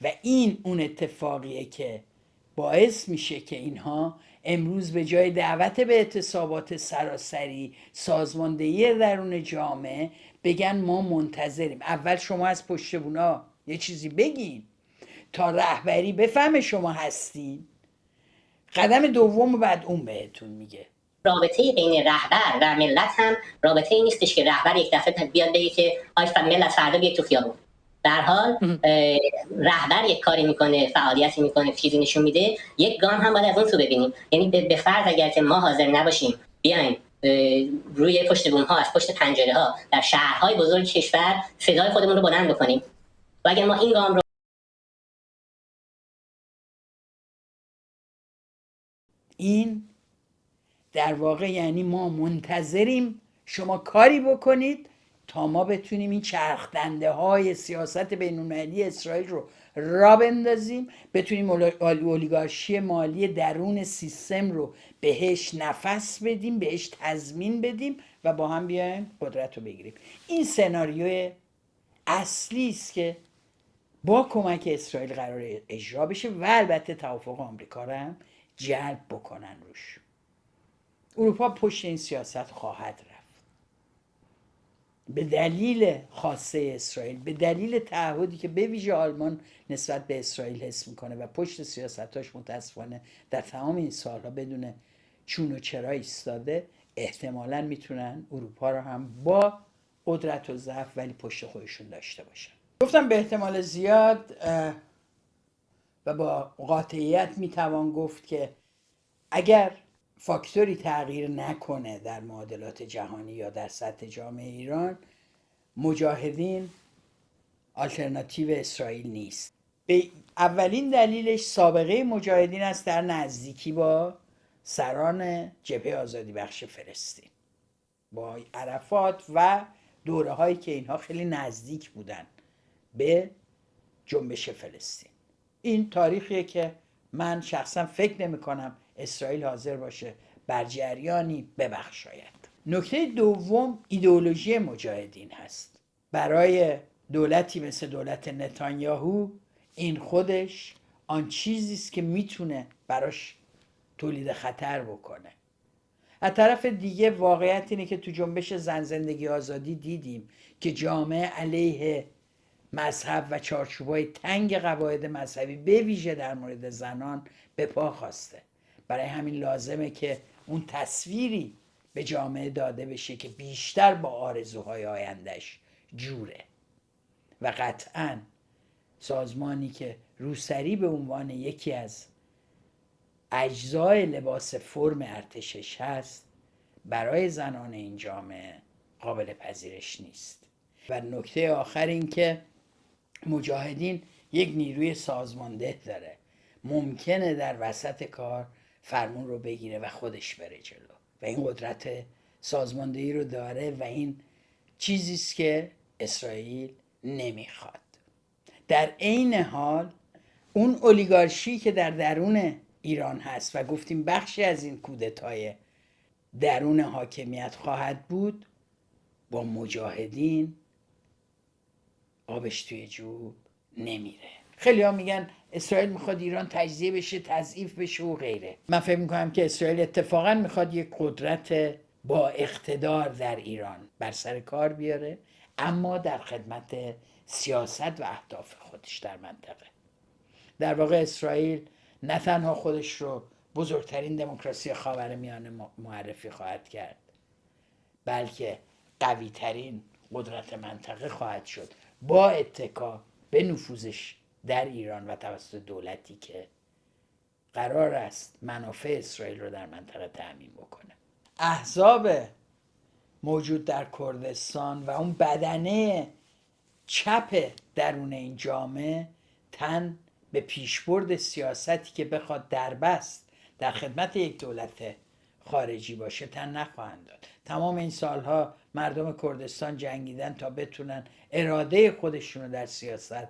و این اون اتفاقیه که باعث میشه که اینها امروز به جای دعوت به اعتصابات سراسری، سازماندهی درون جامعه، بگن ما منتظریم. اول شما از پشت بونا یه چیزی بگین تا رهبری بفهمه شما هستین، قدم دوم بعد اون بهتون میگه. رابطه بین رهبر و ملت هم رابطه ای نیستش که رهبر یک دفعه بیاد بگه که آی ملت فردا بیاید تو خیابون. در حال رهبر یک کاری میکنه، فعالیتی میکنه، چیزی نشون میده، یک گام هم باید از اون سو ببینیم. یعنی به فرض اگر که ما حاضر نباشیم بیایم روی پشت بوم ها، از پشت پنجره ها در شهرهای بزرگ کشور صدای خودمون رو بلند بکنیم و اگر ما این گام رو این در واقع یعنی ما منتظریم شما کاری بکنید تا ما بتونیم این چرخدنده های سیاست بین المللی اسرائیل رو را بندازیم، بتونیم اولیگارشی مالی درون سیستم رو بهش نفس بدیم، بهش تضمین بدیم و با هم بیایم قدرت رو بگیریم. این سناریوی اصلی است که با کمک اسرائیل قرار اجرا بشه و البته توافق آمریکا رو هم جلب بکنن روش. اروپا پشت این سیاست خواهد رفت به دلیل خواسته اسرائیل، به دلیل تعهدی که به ویژه آلمان نسبت به اسرائیل حس میکنه و پشت سیاستاش متاسفانه در تمام این سالها بدون چون و چرا ایستاده. احتمالاً میتونن اروپا رو هم با قدرت و ضعف ولی پشت خودشون داشته باشن. گفتم به احتمال زیاد و با قاطعیت میتوان گفت که اگر فاکتوری تغییر نکنه در معادلات جهانی یا در سطح جامعه ایران، مجاهدین آلترناتیو اسرائیل نیست. به اولین دلیلش سابقه مجاهدین است در نزدیکی با سران جبهه آزادی بخش فلسطین، با عرفات و دوره هایی که اینها خیلی نزدیک بودن به جنبش فلسطین. این تاریخیه که من شخصا فکر نمی کنم اسرائیل حاضر باشه بر جریانی ببخشاید. نکته دوم ایدئولوژی مجاهدین هست. برای دولتی مثل دولت نتانیاهو این خودش آن چیزی است که میتونه براش تولید خطر بکنه. از طرف دیگه واقعیت اینه که تو جنبش زن زندگی آزادی دیدیم که جامعه علیه مذهب و چارچوبای تنگ قواعد مذهبی به ویژه در مورد زنان به پا خواسته. برای همین لازمه که اون تصویری به جامعه داده بشه که بیشتر با آرزوهای آیندهش جوره و قطعاً سازمانی که روسری به عنوان یکی از اجزای لباس فرم ارتشش هست برای زنان این جامعه قابل پذیرش نیست. و نکته آخر این که مجاهدین یک نیروی سازمانده داره، ممکنه در وسط کار فرمون رو بگیره و خودش بره جلو و این قدرت سازماندهی رو داره و این چیزیست که اسرائیل نمیخواد. در عین حال اون اولیگارشی که در درون ایران هست و گفتیم بخشی از این کودتای درون حاکمیت خواهد بود، با مجاهدین آبش توی جوب نمیره. خیلی ها میگن اسرائیل میخواد ایران تجزیه بشه، تضعیف بشه و غیره. من فکر میکنم که اسرائیل اتفاقا میخواد یک قدرت با اقتدار در ایران بر سر کار بیاره، اما در خدمت سیاست و اهداف خودش در منطقه. در واقع اسرائیل نه تنها خودش رو بزرگترین دموکراسی خاورمیانه معرفی خواهد کرد، بلکه قوی ترین قدرت منطقه خواهد شد با اتکا به نفوذش در ایران و توسط دولتی که قرار است منافع اسرائیل رو در منطقه تأمین بکنه. احزاب موجود در کردستان و اون بدنه چپ درون این جامعه تن به پیشبرد سیاستی که بخواد دربست در خدمت یک دولت خارجی باشه تن نخواهند داد. تمام این سالها مردم کردستان جنگیدن تا بتونن اراده خودشون رو در سیاست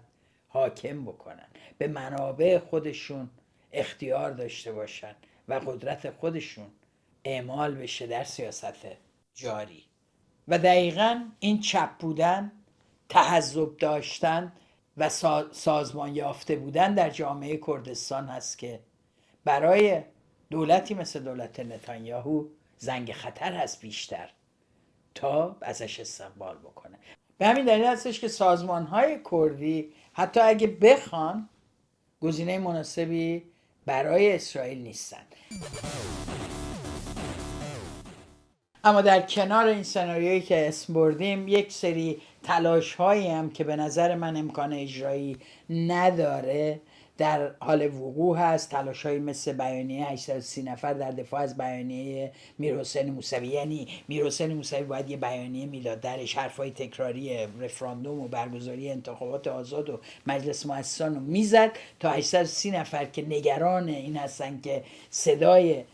حاکم بکنن، به منابع خودشون اختیار داشته باشن و قدرت خودشون اعمال بشه در سیاست جاری. و دقیقاً این چپ بودن، تحزب داشتن و سازمان یافته بودن در جامعه کردستان هست که برای دولتی مثل دولت نتانیاهو زنگ خطر هست بیشتر تا ازش استقبال بکنه. به همین دلیل هستش که سازمان‌های کردی حتی اگه بخوان گزینه مناسبی برای اسرائیل نیستن. اما در کنار این سناریویی که اسم بردیم، یک سری تلاش‌هایی هم که به نظر من امکان اجرایی نداره در حال وقوع هست. تلاش‌هایی مثل بیانیه 830 نفر در دفاع از بیانیه میرحسین موسوی. یعنی میرحسین موسوی باید یه بیانیه میداد، درش حرفای تکراری رفراندوم و برگزاری انتخابات آزاد و مجلس مؤسسان رو میزد تا 830 نفر که نگران این هستن که صدای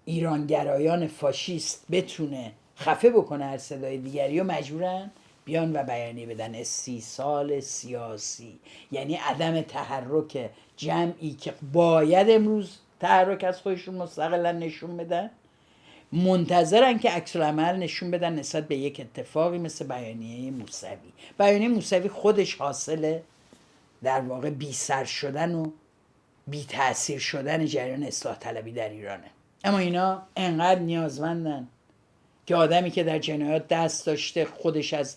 ایرانگرایان فاشیست بتونه خفه بکنه هر صدای دیگری و مجبورن بیان و بیانیه بدن. استیصال سیاسی یعنی عدم تحرک جمعی که باید امروز تحرک از خودشون مستقلا نشون بدن، منتظرن که عکس العمل نشون بدن نسبت به یک اتفاقی مثل بیانیه موسوی. بیانیه موسوی خودش حاصل در واقع بی سر شدن و بی تأثیر شدن جریان اصلاح طلبی در ایرانه. اما اینا انقدر نیازمندن که آدمی که در جنایات دست داشته خودش از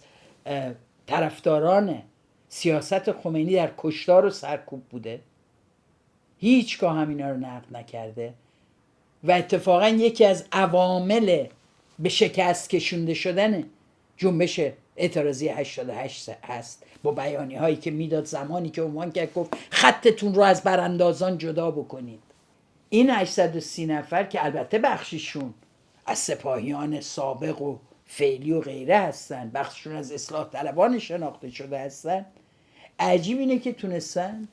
طرفداران سیاست خمینی در کشتار و سرکوب بوده، هیچگاه هم اینا رو نقد نکرده و اتفاقا یکی از عوامل به شکست کشونده شدن جنبش اعتراضی 88 هست، با بیانیه هایی که میداد زمانی که عنوان کرد گفت خطتون رو از براندازان جدا بکنید. این 830 نفر که البته بخششون از سپاهیان سابق و فعلی و غیره هستن، بخششون از اصلاح طلبان شناخته شده هستن، عجیب اینه که تونستن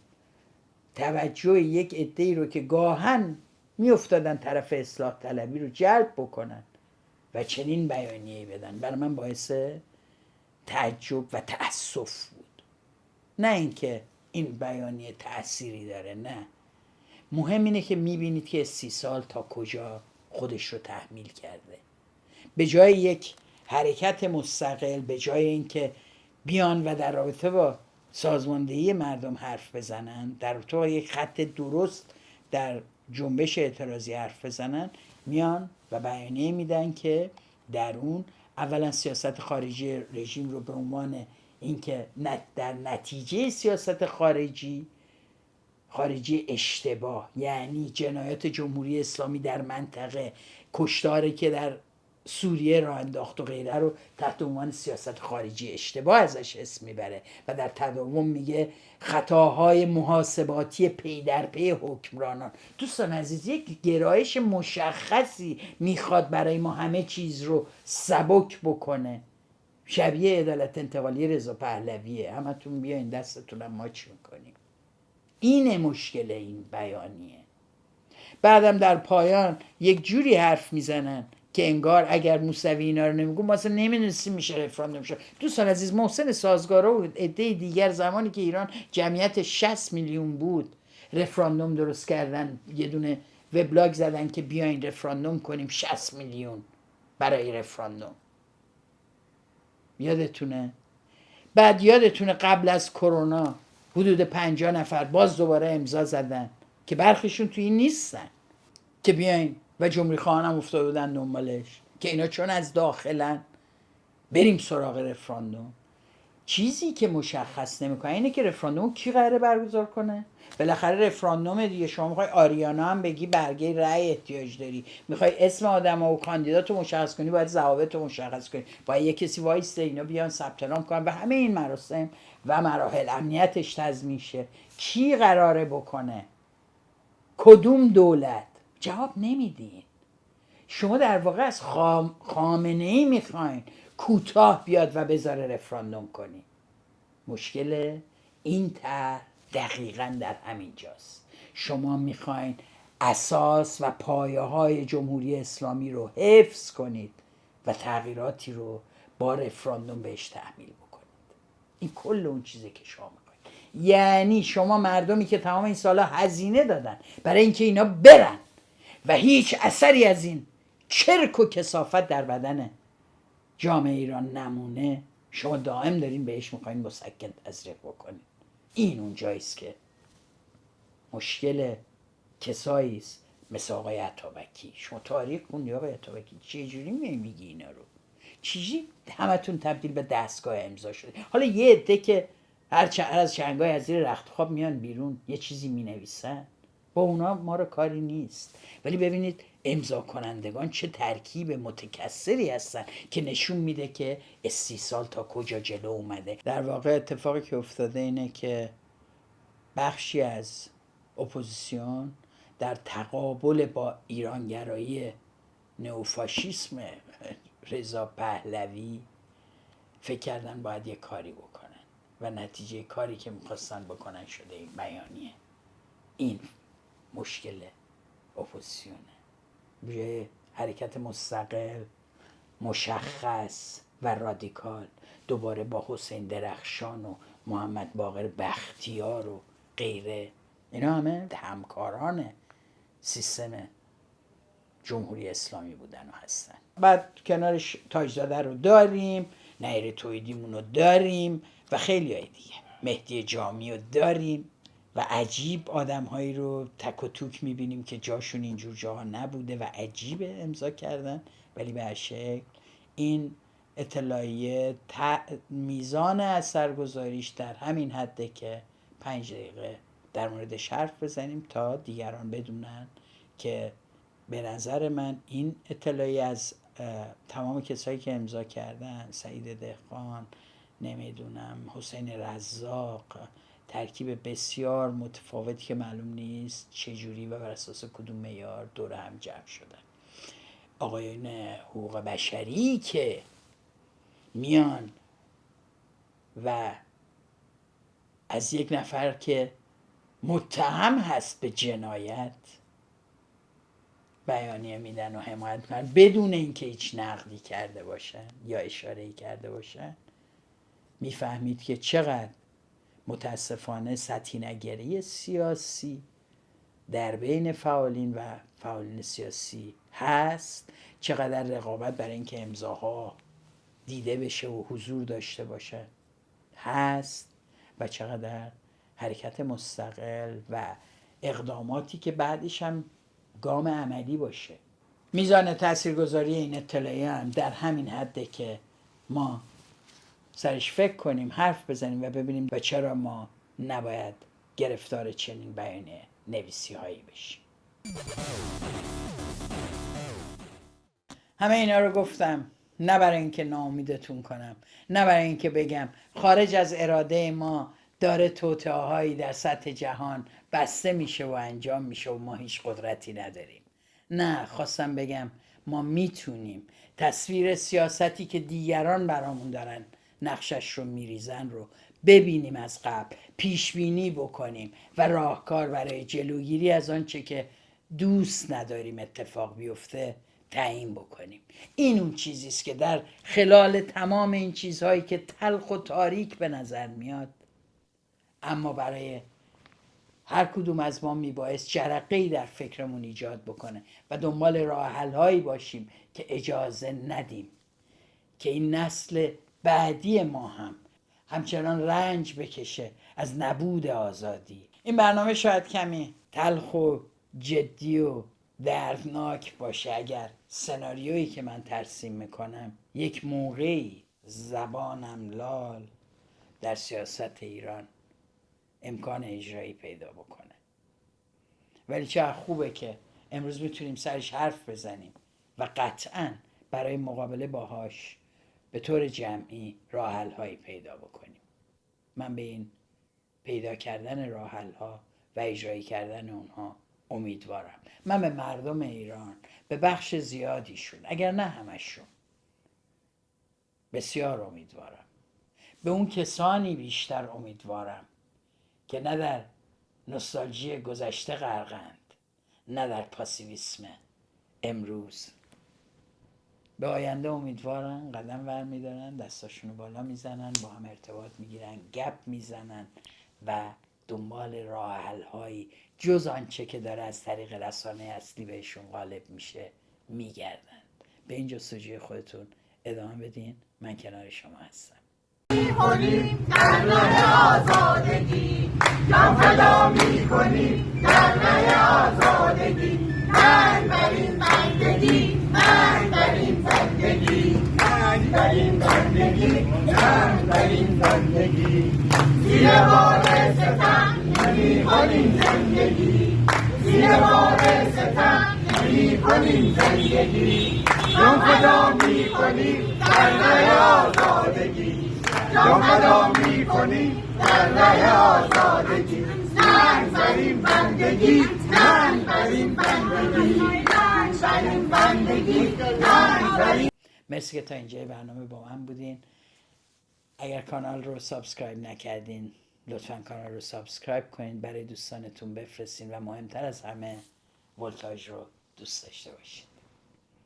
توجه یک عده‌ای رو که گاهن میافتادن طرف اصلاح طلبی رو جلب بکنن و چنین بیانیه‌ای بدن. برای من باعث تعجب و تأسف بود. نه اینکه این بیانیه تأثیری داره، نه، مهم اینه که میبینید که استیصال تا کجا خودش رو تحمیل کرده. به جای یک حرکت مستقل، به جای اینکه بیان و در رابطه با سازماندهی مردم حرف بزنن، در رابطه با یک خط درست در جنبش اعتراضی حرف بزنن، میان و بیانیه میدن که در اون اولا سیاست خارجی رژیم رو به عنوان اینکه در نتیجه سیاست خارجی اشتباه، یعنی جنایات جمهوری اسلامی در منطقه، کشتاری که در سوریه راه انداخت و غیره رو تحت عنوان سیاست خارجی اشتباه ازش اسم میبره و در تداوم میگه خطاهای محاسباتی پی در پی حکمرانان. دوستان عزیز، یک گرایش مشخصی میخواد برای ما همه چیز رو سبک بکنه، شبیه عدالت انتقالی رضا پهلویه. همتون بیاین دستتونم ماچ میکنیم. اینه مشکل این بیانیه. بعدم در پایان یک جوری حرف میزنن که انگار اگر موسوی اینا رو نمیگو ما اصلا نمیدونستیم میشه رفراندوم شد. دوستان عزیز، محسن سازگارا و عده دیگر زمانی که ایران جمعیت 60 میلیون بود رفراندوم درست کردن، یه دونه وبلاگ زدن که بیاین رفراندوم کنیم 60 میلیون برای رفراندوم. یادتونه؟ بعد یادتونه قبل از کرونا حدود 50 نفر باز دوباره امضا زدن که برخیشون توی این نیستن که بیاین و جمهوری خواهان هم افتاده بودن دنبالش که اینا چون از داخلن بریم سراغ رفراندوم. چیزی که مشخص نمیکنه اینه که رفراندوم کی قراره برگزار کنه. بالاخره رفراندوم دیگه، شما میخوای آریانا هم بگی برگه رأی احتیاج داری، میخوای اسم آدم و کاندیدات رو مشخص کنی، باید ضوابط رو مشخص کنی، باید یه کسی وایسته اینا بیان ثبت نام کنن و همه این مراسم و مراحل امنیتش تضمین شه. کی قراره بکنه؟ کدوم دولت؟ جواب نمیدین. شما در واقع از خامنه‌ای میخواین کوتاه بیاد و بذاره رفراندوم کنی. مشکل این طرح دقیقاً در همین جاست. شما میخواین اساس و پایه های جمهوری اسلامی رو حفظ کنید و تغییراتی رو با رفراندوم بهش تحمیل بکنید. این کل اون چیزی که شما میخواین. یعنی شما مردمی که تمام این سالا هزینه دادن برای اینکه اینا برن و هیچ اثری از این چرک و کثافت در بدن جامعه ایران نمونه، شما دائم دارین بهش میخواین مسکن تزریق بکنید. این اون جاییست که مشکل کسایی است مثل آقای عطابکی. شما تاریخ خوندی آقای عطابکی؟ چجوری میگی اینا رو؟ چیزی همتون تبدیل به دستگاه امضا شده. حالا یه عده که هر از چنگای از زیر رخت خواب میان بیرون یه چیزی مینویسن، با اونا ما رو کاری نیست. ولی ببینید امضا کنندگان چه ترکیب متکثری هستن که نشون میده که استیصال تا کجا جلو اومده. در واقع اتفاقی که افتاده اینه که بخشی از اپوزیسیون در تقابل با ایرانگرایی نئوفاشیسم رضا پهلوی فکر کردن باید یه کاری بکنن و نتیجه کاری که میخواستن بکنن شده این بیانیه. این مشکل اپوزیسیونه. به حرکت مستقل، مشخص و رادیکال دوباره با حسین درخشان و محمد باقر بختیار و غیره، اینا همه همکاران سیستم جمهوری اسلامی بودن و هستن. بعد کنارش تاجزاده رو داریم، نیر توییدیمون رو داریم و خیلی های دیگه، مهدی جامی رو داریم و عجیب آدم هایی رو تک و توک میبینیم که جاشون اینجور جاها نبوده و عجیبه امضا کردن. ولی به هر شکل این اطلاعیه میزان اثرگذاریش در همین حده که 5 دقیقه در موردش حرف بزنیم تا دیگران بدونن که به نظر من این اطلاعیه از تمام کسایی که امضا کردن، سعید دهقان، نمیدونم حسین رزاق، ترکیب بسیار متفاوتی که معلوم نیست چجوری و بر اساس کدوم معیار دور هم جمع شدن. آقایون حقوق بشری که میان و از یک نفر که متهم هست به جنایت بیانیه میدن و حمایت میکنن بدون اینکه هیچ نقدی کرده باشن یا اشاره‌ای کرده باشن، میفهمید که چقدر متاسفانه سطحی‌نگری سیاسی در بین فعالین و فعالین سیاسی هست، چقدر رقابت برای اینکه امضاها دیده بشه و حضور داشته باشه هست و چقدر حرکت مستقل و اقداماتی که بعدش هم گام عملی باشه. میزان تاثیرگذاری این اطلاعیه هم در همین حده که ما سرش فکر کنیم، حرف بزنیم و ببینیم و چرا ما نباید گرفتار چنین بیانیه نویسی هایی بشیم. همه اینا رو گفتم نه برای اینکه ناامیدتون کنم، نه برای اینکه بگم خارج از اراده ما داره توطئه‌هایی در سطح جهان بسته میشه و انجام میشه و ما هیچ قدرتی نداریم. نه، خواستم بگم ما میتونیم تصویر سیاستی که دیگران برامون دارن نقشش رو میریزن رو ببینیم، از قبل پیش بینی بکنیم و راهکار برای جلوگیری از آنچه که دوست نداریم اتفاق بیفته تعیین بکنیم. این اون چیزی است که در خلال تمام این چیزهایی که تلخ و تاریک به نظر میاد، اما برای هر کدوم از ما میبایست جرقه‌ای در فکرمون ایجاد بکنه و دنبال راه حل‌هایی باشیم که اجازه ندیم که این نسل بعدی ما هم همچنان رنج بکشه از نبود آزادی. این برنامه شاید کمی تلخ و جدی و دردناک باشه اگر سناریویی که من ترسیم میکنم یک موقعی زبانم لال در سیاست ایران امکان اجرایی پیدا بکنه. ولی چه خوبه که امروز میتونیم سرش حرف بزنیم و قطعاً برای مقابله باهاش به طور جمعی راه حل‌هایی پیدا بکنیم. من به این پیدا کردن راه حل‌ها و اجرایی کردن اونها امیدوارم. من به مردم ایران، به بخش زیادیشون، اگر نه همشون، بسیار امیدوارم. به اون کسانی بیشتر امیدوارم که نه در نوستالژی گذشته غرقند، نه در پاسیویسم امروز. به آینده امیدوارن، قدم ور میدارن، دستاشونو بالا میزنن، با هم ارتباط میگیرن، گپ میزنن و دنبال راه حل‌هایی جز آنچه که داره از طریق رسانه اصلی بهشون غالب میشه میگردن. به این جستجوی خودتون ادامه بدین. من کنار شما هستم. می‌کنیم در راه آزادگی، جان فدا می‌کنیم در راه آزادگی، مرگ بر این بندگی، مرگ بر این بندگی، مرگ بر این بندگی، مرگ بر این بندگی، زیر بار ستم نمی‌کنیم زندگی، زیر بار ستم نمی‌کنیم زندگی، جان فدا می‌کنیم در راه آزادگی، جان فدا می‌کنیم در راه آزادگی، مرگ بر این بندگی، مرگ بر این بندگی، مرگ بر این بندگی، مرگ بر این. مرسی که تا اینجای برنامه با من بودین. اگر کانال رو سابسکرایب نکردین لطفا کانال رو سابسکرایب کنین، برای دوستانتون بفرستین و مهمتر از همه ولتاژ رو دوست داشته باشین.